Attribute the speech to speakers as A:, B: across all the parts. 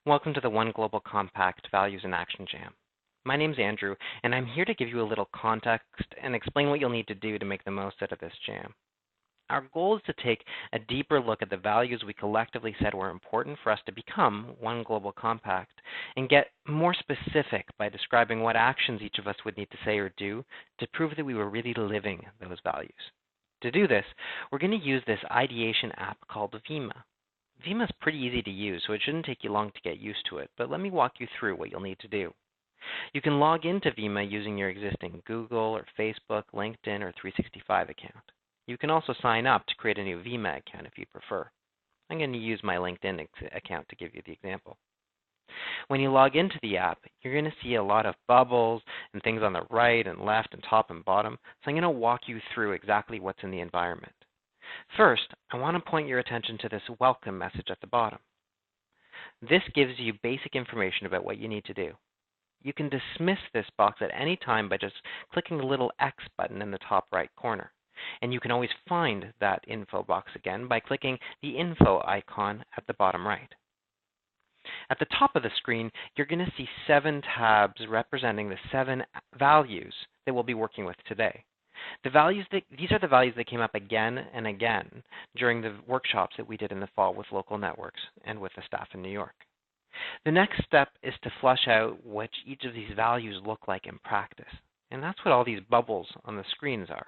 A: Welcome to the One Global Compact Values in Action Jam. My name's Andrew, and I'm here to give you a little context and explain what you'll need to do to make the most out of this jam. Our goal is to take a deeper look at the values we collectively said were important for us to become One Global Compact and get more specific by describing what actions each of us would need to say or do to prove that we were really living those values. To do this, we're going to use this ideation app called Vima. Vima is pretty easy to use, so it shouldn't take you long to get used to it, but let me walk you through what you'll need to do. You can log into Vima using your existing Google or Facebook, LinkedIn, or 365 account. You can also sign up to create a new Vima account if you prefer. I'm going to use my LinkedIn account to give you the example. When you log into the app, you're going to see a lot of bubbles and things on the right and left and top and bottom, so I'm going to walk you through exactly what's in the environment. First, I want to point your attention to this welcome message at the bottom. This gives you basic information about what you need to do. You can dismiss this box at any time by just clicking the little X button in the top right corner. And you can always find that info box again by clicking the info icon at the bottom right. At the top of the screen, you're going to see 7 tabs representing the 7 values that we'll be working with today. These are the values that came up again and again during the workshops that we did in the fall with local networks and with the staff in New York. The next step is to flesh out what each of these values look like in practice, and that's what all these bubbles on the screens are.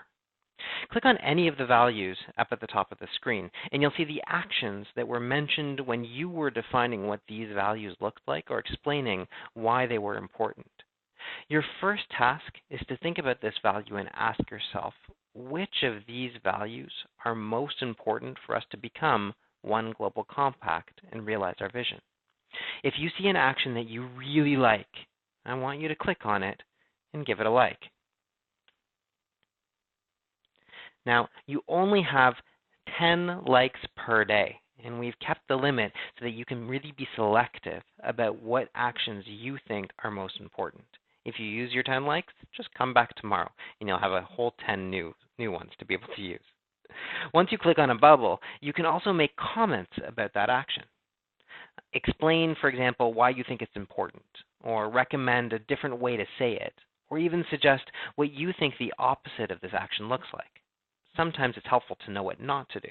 A: Click on any of the values up at the top of the screen, and you'll see the actions that were mentioned when you were defining what these values looked like or explaining why they were important. Your first task is to think about this value and ask yourself, which of these values are most important for us to become One Global Compact and realize our vision? If you see an action that you really like, I want you to click on it and give it a like. Now, you only have 10 likes per day, and we've kept the limit so that you can really be selective about what actions you think are most important. If you use your 10 likes, just come back tomorrow, and you'll have a whole 10 new ones to be able to use. Once you click on a bubble, you can also make comments about that action. Explain, for example, why you think it's important, or recommend a different way to say it, or even suggest what you think the opposite of this action looks like. Sometimes it's helpful to know what not to do.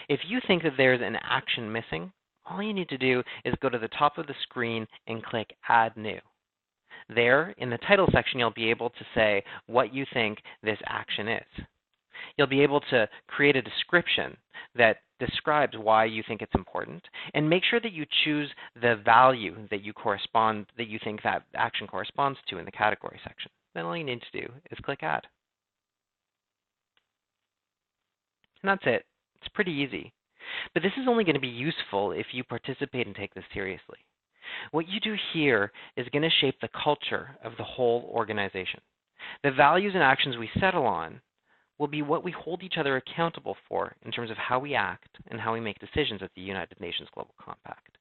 A: If you think that there's an action missing, all you need to do is go to the top of the screen and click Add New. There, in the title section, you'll be able to say what you think this action is. You'll be able to create a description that describes why you think it's important, and make sure that you choose the value that you think that action corresponds to in the category section. Then all you need to do is click Add. And that's it. It's pretty easy. But this is only going to be useful if you participate and take this seriously. What you do here is going to shape the culture of the whole organization. The values and actions we settle on will be what we hold each other accountable for in terms of how we act and how we make decisions at the United Nations Global Compact.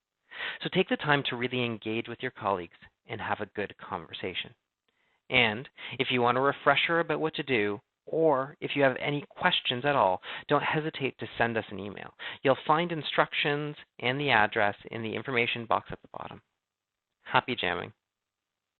A: So take the time to really engage with your colleagues and have a good conversation. And if you want a refresher about what to do, or if you have any questions at all, don't hesitate to send us an email. You'll find instructions and the address in the information box at the bottom. Happy jamming.